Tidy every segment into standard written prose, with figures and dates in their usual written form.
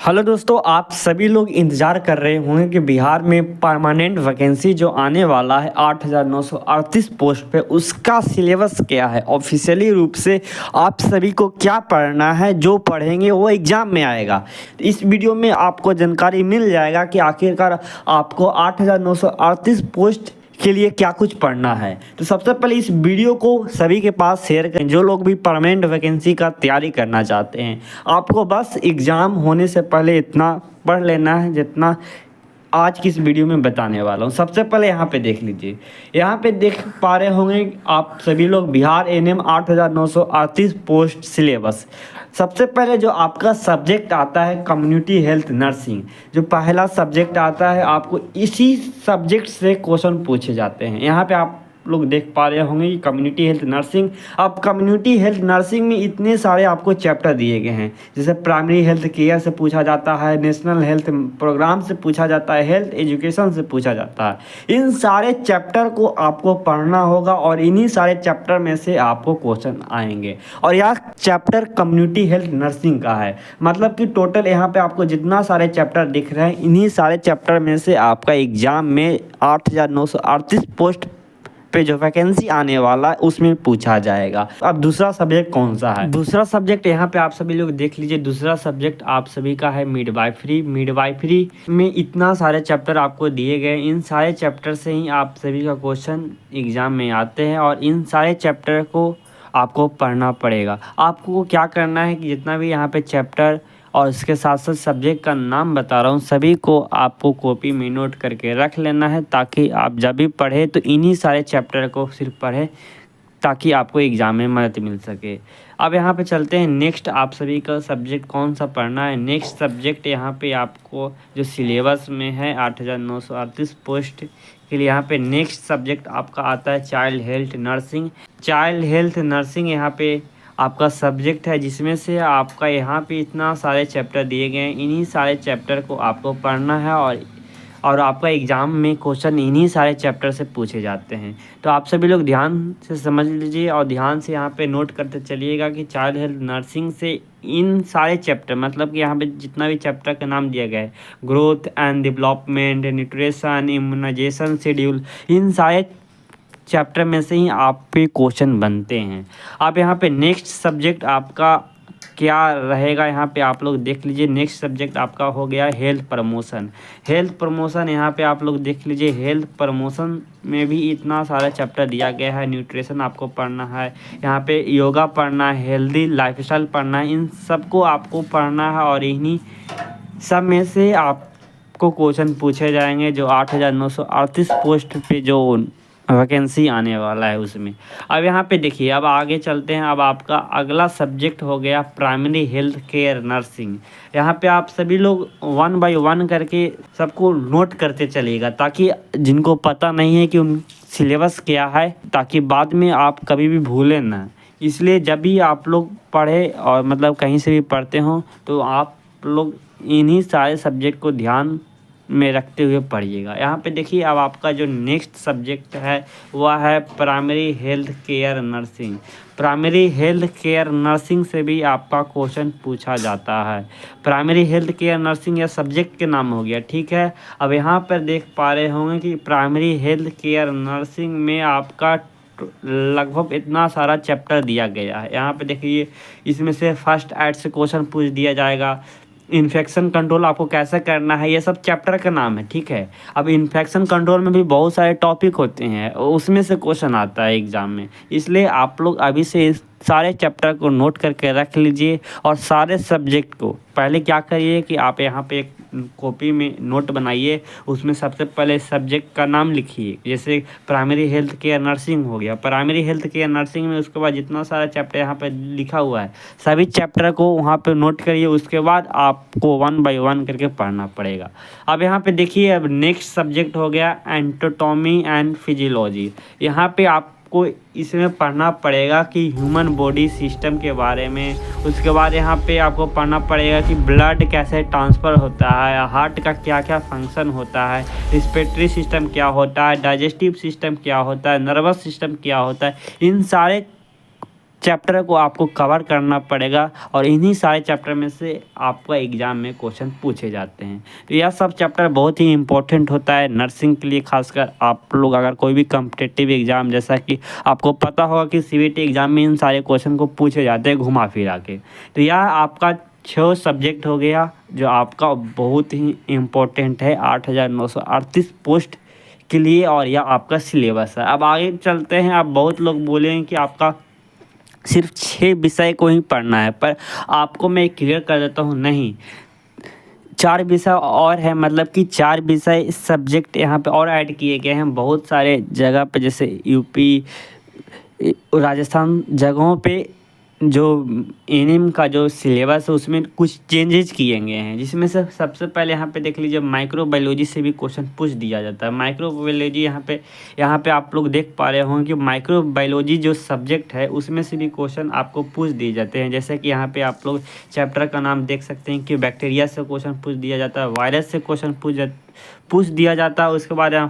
Hello दोस्तों, आप सभी लोग इंतज़ार कर रहे होंगे कि बिहार में परमानेंट वैकेंसी जो आने वाला है 8,938 पोस्ट पे, उसका सिलेबस क्या है। ऑफिशियली रूप से आप सभी को क्या पढ़ना है, जो पढ़ेंगे वो एग्ज़ाम में आएगा। इस वीडियो में आपको जानकारी मिल जाएगा कि आखिरकार आपको 8,938 पोस्ट के लिए क्या कुछ पढ़ना है। तो सबसे पहले इस वीडियो को सभी के पास शेयर करें जो लोग भी परमानेंट वैकेंसी का तैयारी करना चाहते हैं। आपको बस एग्ज़ाम होने से पहले इतना पढ़ लेना है जितना आज की इस वीडियो में बताने वाला हूँ। सबसे पहले यहाँ पे देख लीजिए, यहाँ पे देख पा रहे होंगे आप सभी लोग बिहार एनएम 8,938 पोस्ट सिलेबस। सबसे पहले जो आपका सब्जेक्ट आता है कम्युनिटी हेल्थ नर्सिंग, जो पहला सब्जेक्ट आता है आपको इसी सब्जेक्ट से क्वेश्चन पूछे जाते हैं। यहाँ पे आप लोग देख पा रहे होंगे कि कम्युनिटी हेल्थ नर्सिंग। अब कम्युनिटी हेल्थ नर्सिंग में इतने सारे आपको चैप्टर दिए गए हैं, जैसे प्राइमरी हेल्थ केयर से पूछा जाता है, नेशनल हेल्थ प्रोग्राम से पूछा जाता है, हेल्थ एजुकेशन से पूछा जाता है। इन सारे चैप्टर को आपको पढ़ना होगा और इन्हीं सारे चैप्टर में से आपको क्वेश्चन आएंगे। और यह चैप्टर कम्युनिटी हेल्थ नर्सिंग का है, मतलब कि टोटल यहाँ पे आपको जितना सारे चैप्टर दिख रहे हैं, इन्हीं सारे चैप्टर में से आपका एग्जाम में 8,938 पोस्ट पे जो वैकेंसी आने वाला है उसमें पूछा जाएगा। अब दूसरा सब्जेक्ट कौन सा है? दूसरा सब्जेक्ट यहाँ पे आप सभी लोग देख लीजिए। दूसरा सब्जेक्ट आप सभी का है मिडवाइफरी। मिडवाइफरी में इतना सारे चैप्टर आपको दिए गए, इन सारे चैप्टर से ही आप सभी का क्वेश्चन एग्जाम में आते हैं और इन सारे चैप्टर को आपको पढ़ना पड़ेगा। आपको क्या करना है कि जितना भी यहाँ पे चैप्टर और इसके साथ साथ सब्जेक्ट का नाम बता रहा हूँ, सभी को आपको कॉपी में नोट करके रख लेना है, ताकि आप जब भी पढ़े तो इन्हीं सारे चैप्टर को सिर्फ पढ़े, ताकि आपको एग्ज़ाम में मदद मिल सके। अब यहाँ पे चलते हैं नेक्स्ट, आप सभी का सब्जेक्ट कौन सा पढ़ना है। नेक्स्ट सब्जेक्ट यहाँ पे आपको जो सिलेबस में है 8,938 पोस्ट के लिए, यहाँ पे नेक्स्ट सब्जेक्ट आपका आता है child health nursing. Child health nursing यहाँ पे आपका सब्जेक्ट है, जिसमें से आपका यहाँ पे इतना सारे चैप्टर दिए गए हैं, इन्हीं सारे चैप्टर को आपको पढ़ना है और आपका एग्ज़ाम में क्वेश्चन इन्हीं सारे चैप्टर से पूछे जाते हैं। तो आप सभी लोग ध्यान से समझ लीजिए और ध्यान से यहाँ पे नोट करते चलिएगा कि चाइल्ड हेल्थ नर्सिंग से इन सारे चैप्टर, मतलब कि यहाँ पे जितना भी चैप्टर का नाम दिया गया है, growth and development, nutrition, immunisation schedule, इन सारे चैप्टर में से ही आप पे क्वेश्चन बनते हैं। अब यहाँ पे नेक्स्ट सब्जेक्ट आपका क्या रहेगा, यहाँ पे आप लोग देख लीजिए। नेक्स्ट सब्जेक्ट आपका हो गया हेल्थ प्रमोशन। हेल्थ प्रमोशन यहाँ पे आप लोग देख लीजिए। हेल्थ प्रमोशन में भी इतना सारा चैप्टर दिया गया है। न्यूट्रिशन आपको पढ़ना है, यहाँ पे योगा पढ़ना है, हेल्दी लाइफस्टाइल पढ़ना है, इन सबको आपको पढ़ना है और इन्हीं सब में से आपको क्वेश्चन पूछे जाएंगे जो 8,938 पोस्ट पे जो वैकेंसी आने वाला है उसमें। अब यहाँ पे देखिए, अब आगे चलते हैं। अब आपका अगला सब्जेक्ट हो गया प्राइमरी हेल्थ केयर नर्सिंग। यहाँ पे आप सभी लोग 1 बाय 1 करके सबको नोट करते चलिएगा, ताकि जिनको पता नहीं है कि उन सिलेबस क्या है, ताकि बाद में आप कभी भी भूलें ना। इसलिए जब भी आप लोग पढ़े और मतलब कहीं से भी पढ़ते हो तो आप लोग इन्हीं सारे सब्जेक्ट को ध्यान में रखते हुए पढ़िएगा। यहाँ पे देखिए, अब आपका जो नेक्स्ट सब्जेक्ट है वह है primary health care nursing. Primary health care nursing से भी आपका क्वेश्चन पूछा जाता है। प्राइमरी हेल्थ केयर नर्सिंग या सब्जेक्ट के नाम हो गया, ठीक है। अब यहाँ पर देख पा रहे होंगे कि प्राइमरी हेल्थ केयर नर्सिंग में आपका लगभग इतना सारा चैप्टर दिया गया है। यहाँ पे देखिए, इसमें से फर्स्ट एड से क्वेश्चन पूछ दिया जाएगा। इन्फेक्शन कंट्रोल आपको कैसे करना है, ये सब चैप्टर का नाम है, ठीक है। अब इन्फेक्शन कंट्रोल में भी बहुत सारे टॉपिक होते हैं, उसमें से क्वेश्चन आता है एग्ज़ाम में। इसलिए आप लोग अभी से इस सारे चैप्टर को नोट करके रख लीजिए और सारे सब्जेक्ट को पहले क्या करिए कि आप यहाँ पे एक कॉपी में नोट बनाइए, उसमें सबसे पहले सब्जेक्ट का नाम लिखिए। जैसे प्राइमरी हेल्थ केयर नर्सिंग हो गया, प्राइमरी हेल्थ केयर नर्सिंग में उसके बाद जितना सारा चैप्टर यहाँ पे लिखा हुआ है सभी चैप्टर को वहाँ पे नोट करिए। उसके बाद आपको 1 बाय 1 करके पढ़ना पड़ेगा। अब यहाँ पे देखिए, अब नेक्स्ट सब्जेक्ट हो गया एनाटॉमी एंड फिजियोलॉजी। यहाँ पे आपको इसमें पढ़ना पड़ेगा कि ह्यूमन बॉडी सिस्टम के बारे में। उसके बाद यहाँ पे आपको पढ़ना पड़ेगा कि ब्लड कैसे ट्रांसफ़र होता है, हार्ट का क्या क्या फंक्शन होता है, रिस्पिरेटरी सिस्टम क्या होता है, डाइजेस्टिव सिस्टम क्या होता है, नर्वस सिस्टम क्या होता है। इन सारे चैप्टर को आपको कवर करना पड़ेगा और इन्हीं सारे चैप्टर में से आपका एग्ज़ाम में क्वेश्चन पूछे जाते हैं। तो यह सब चैप्टर बहुत ही इम्पोर्टेंट होता है नर्सिंग के लिए, खासकर आप लोग अगर कोई भी कॉम्पिटिटिव एग्ज़ाम, जैसा कि आपको पता होगा कि सीबीटी एग्ज़ाम में इन सारे क्वेश्चन को पूछे जाते हैं घुमा फिरा के। तो यह आपका 6 सब्जेक्ट हो गया जो आपका बहुत ही इम्पोर्टेंट है 8,938 पोस्ट के लिए, और यह आपका सिलेबस है। अब आगे चलते हैं। अब बहुत लोग बोलेंगे कि आपका सिर्फ 6 विषय को ही पढ़ना है, पर आपको मैं क्लियर कर देता हूँ, नहीं, 4 विषय और है, मतलब कि 4 विषय सब्जेक्ट यहाँ पे और ऐड किए गए हैं बहुत सारे जगह पे, जैसे यूपी, राजस्थान जगहों पे जो एनएम का जो सिलेबस है उसमें कुछ चेंजेस किए गए हैं, जिसमें से सबसे पहले यहाँ पे देख लीजिए माइक्रोबायोलॉजी से भी क्वेश्चन पूछ दिया जाता है। माइक्रोबायोलॉजी यहाँ पे आप लोग देख पा रहे होंगे कि माइक्रोबायोलॉजी जो सब्जेक्ट है उसमें से भी क्वेश्चन आपको पूछ दिए जाते हैं। जैसे कि यहाँ पे आप लोग चैप्टर का नाम देख सकते हैं कि बैक्टीरिया से क्वेश्चन पूछ दिया जाता है, वायरस से क्वेश्चन पूछ दिया जाता है, उसके बाद यहाँ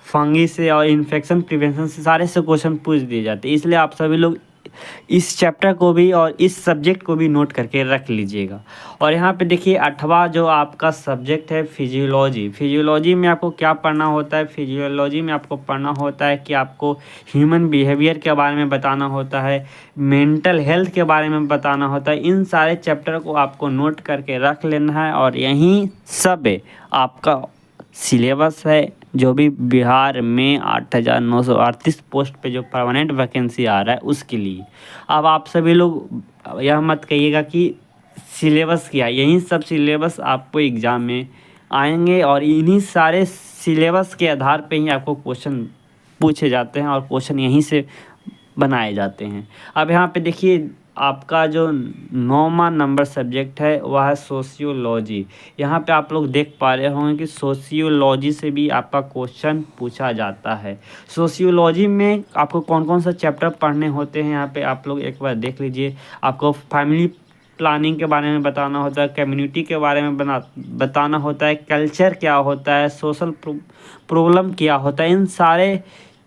फंगी से और इन्फेक्शन प्रिवेंशन से सारे से क्वेश्चन पूछ दिए जाते हैं। इसलिए आप सभी लोग इस चैप्टर को भी और इस सब्जेक्ट को भी नोट करके रख लीजिएगा। और यहाँ पे देखिए 8वां जो आपका सब्जेक्ट है फिजियोलॉजी। फिजियोलॉजी में आपको क्या पढ़ना होता है? फिजियोलॉजी में आपको पढ़ना होता है कि आपको ह्यूमन बिहेवियर के बारे में बताना होता है, मेंटल हेल्थ के बारे में बताना होता है। इन सारे चैप्टर को आपको नोट करके रख लेना है और यहीं सब आपका सिलेबस है जो भी बिहार में 8,938 पोस्ट पे जो परमानेंट वैकेंसी आ रहा है उसके लिए। अब आप सभी लोग यह मत कहिएगा कि सिलेबस क्या, यही सब सिलेबस आपको एग्ज़ाम में आएंगे और इन्हीं सारे सिलेबस के आधार पे ही आपको क्वेश्चन पूछे जाते हैं और क्वेश्चन यहीं से बनाए जाते हैं। अब यहाँ पे देखिए आपका जो 9वां नंबर सब्जेक्ट है वह है सोशियोलॉजी। यहाँ पे आप लोग देख पा रहे होंगे कि सोशियोलॉजी से भी आपका क्वेश्चन पूछा जाता है। सोशियोलॉजी में आपको कौन कौन सा चैप्टर पढ़ने होते हैं यहाँ पे आप लोग एक बार देख लीजिए। आपको फैमिली प्लानिंग के बारे में बताना होता है, कम्युनिटी के बारे में बताना होता है, कल्चर क्या होता है, सोशल प्रॉब्लम क्या होता है, इन सारे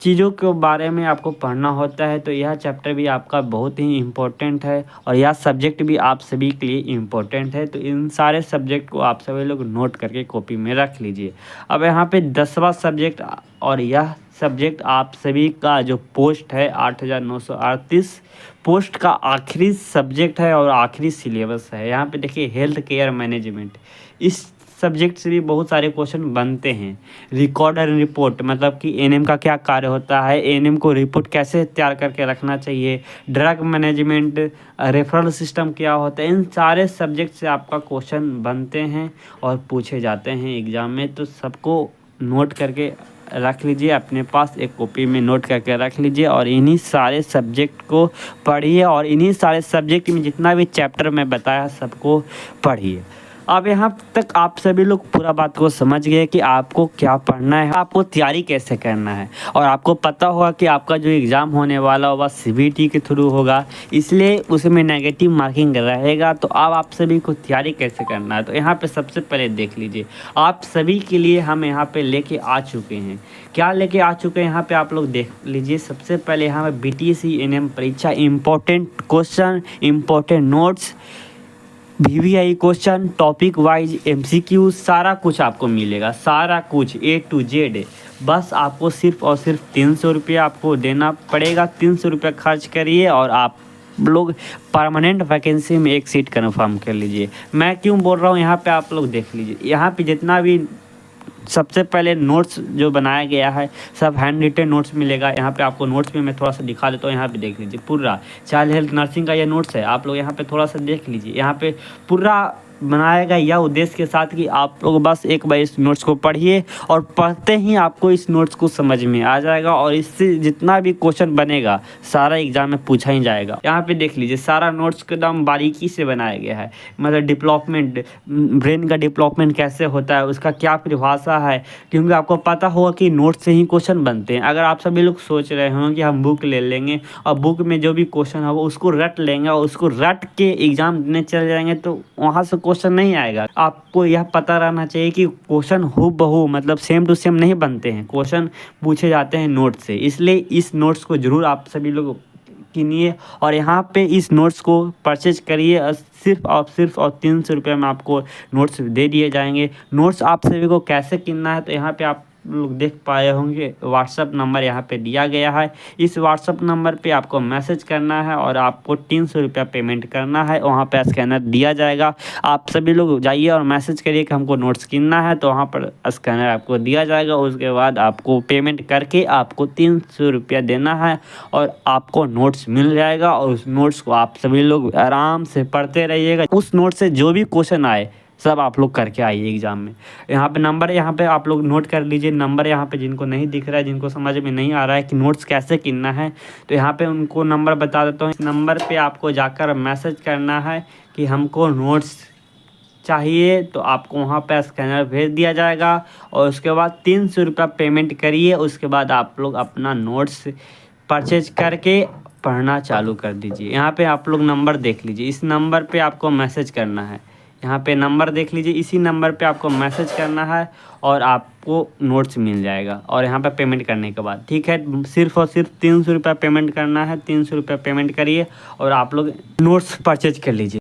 चीज़ों के बारे में आपको पढ़ना होता है। तो यह चैप्टर भी आपका बहुत ही इम्पोर्टेंट है और यह सब्जेक्ट भी आप सभी के लिए इम्पोर्टेंट है। तो इन सारे सब्जेक्ट को आप सभी लोग नोट करके कॉपी में रख लीजिए। अब यहाँ पे 10वां सब्जेक्ट, और यह सब्जेक्ट आप सभी का जो पोस्ट है 8,938 पोस्ट का आखिरी सब्जेक्ट है और आखिरी सिलेबस है। यहाँ पे देखिए हेल्थ केयर मैनेजमेंट, इस सब्जेक्ट से भी बहुत सारे क्वेश्चन बनते हैं। रिकॉर्ड एंड रिपोर्ट, मतलब कि एनएम का क्या कार्य होता है, एनएम को रिपोर्ट कैसे तैयार करके रखना चाहिए, ड्रग मैनेजमेंट, रेफरल सिस्टम क्या होता है, इन सारे सब्जेक्ट से आपका क्वेश्चन बनते हैं और पूछे जाते हैं एग्ज़ाम में। तो सबको नोट करके रख लीजिए, अपने पास एक कॉपी में नोट करके रख लीजिए और इन्हीं सारे सब्जेक्ट को पढ़िए और इन्हीं सारे सब्जेक्ट में जितना भी चैप्टर मैं बताया सबको पढ़िए। अब यहाँ तक आप सभी लोग पूरा बात को समझ गए कि आपको क्या पढ़ना है, आपको तैयारी कैसे करना है, और आपको पता होगा कि आपका जो एग्ज़ाम होने वाला होगा सीबीटी के थ्रू होगा, इसलिए उसमें नेगेटिव मार्किंग रहेगा। तो अब आप सभी को तैयारी कैसे करना है, तो यहाँ पे सबसे पहले देख लीजिए आप सभी के लिए हम यहाँ पे लेके आ चुके हैं। क्या लेके आ चुके हैं यहाँ पे आप लोग देख लीजिए। सबसे पहले यहाँ पे BTC एनएम परीक्षा important question, important notes, VVI question, topic wise MCQ, सारा कुछ आपको मिलेगा, सारा कुछ A to Z। बस आपको सिर्फ और सिर्फ 300 रुपया आपको देना पड़ेगा। 300 रुपया खर्च करिए और आप लोग परमानेंट वैकेंसी में एक सीट कन्फर्म कर लीजिए। मैं क्यों बोल रहा हूँ यहाँ पे आप लोग देख लीजिए। यहाँ पे जितना भी सबसे पहले नोट्स जो बनाया गया है सब हैंड रिटन नोट्स मिलेगा। यहाँ पे आपको नोट्स में मैं थोड़ा सा दिखा देता हूँ। यहाँ पे देख लीजिए पूरा चाइल्ड हेल्थ नर्सिंग का ये नोट्स है, आप लोग यहाँ पे थोड़ा सा देख लीजिए। यहाँ पे पूरा बनाया गया यह उद्देश्य के साथ कि आप लोग बस एक बार इस नोट्स को पढ़िए और पढ़ते ही आपको इस नोट्स को समझ में आ जाएगा और इससे जितना भी क्वेश्चन बनेगा सारा एग्जाम में पूछा ही जाएगा। यहाँ पे देख लीजिए सारा नोट्स का एकदम बारीकी से बनाया गया है, मतलब डेवलपमेंट, ब्रेन का डेवलपमेंट कैसे होता है, उसका क्या परिभाषा है, क्योंकि आपको पता होगा कि नोट्स से ही क्वेश्चन बनते हैं। अगर आप सभी लोग सोच रहे हों कि हम बुक ले लेंगे और बुक में जो भी क्वेश्चन होगा उसको रट लेंगे और उसको रट के एग्ज़ाम देने चले जाएंगे तो वहाँ से क्वेश्चन नहीं आएगा। आपको यह पता रहना चाहिए कि क्वेश्चन हूबहू मतलब सेम टू सेम नहीं बनते हैं, क्वेश्चन पूछे जाते हैं नोट से। इसलिए इस नोट्स को जरूर आप सभी लोग किनिए और यहाँ पे इस नोट्स को परचेज करिए। सिर्फ और 300 रुपये में आपको नोट्स दे दिए जाएंगे। नोट्स आप सभी को कैसे किनना है तो यहाँ पे आप लोग देख पाए होंगे, व्हाट्सअप नंबर यहाँ पे दिया गया है। इस व्हाट्सअप नंबर पे आपको मैसेज करना है और आपको 300 रुपया पेमेंट करना है। वहाँ पे स्कैनर दिया जाएगा। आप सभी लोग जाइए और मैसेज करिए कि हमको नोट्स किनना है, तो वहाँ पर स्कैनर आपको दिया जाएगा। उसके बाद आपको पेमेंट करके आपको 300 रुपया देना है और आपको नोट्स मिल जाएगा। और उस नोट्स को आप सभी लोग आराम से पढ़ते रहिएगा। उस नोट से जो भी क्वेश्चन आए सब आप लोग करके आइए एग्ज़ाम में। यहाँ पे नंबर यहाँ पे आप लोग नोट कर लीजिए। नंबर यहाँ पे जिनको नहीं दिख रहा है, जिनको समझ में नहीं आ रहा है कि नोट्स कैसे किनना है, तो यहाँ पे उनको नंबर बता देता हूँ। इस नंबर पे आपको जाकर मैसेज करना है कि हमको नोट्स चाहिए, तो आपको वहाँ पे स्कैनर भेज दिया जाएगा और उसके बाद 300 रुपया पेमेंट करिए। उसके बाद आप लोग अपना नोट्स परचेज करके पढ़ना चालू कर दीजिए। यहाँ पे आप लोग नंबर देख लीजिए, इस नंबर पे आपको मैसेज करना है। यहाँ पे नंबर देख लीजिए, इसी नंबर पे आपको मैसेज करना है और आपको नोट्स मिल जाएगा। और यहाँ पे पेमेंट करने के बाद ठीक है, सिर्फ और सिर्फ 300 रुपया पेमेंट करना है। 300 रुपया पेमेंट करिए और आप लोग नोट्स परचेज कर लीजिए।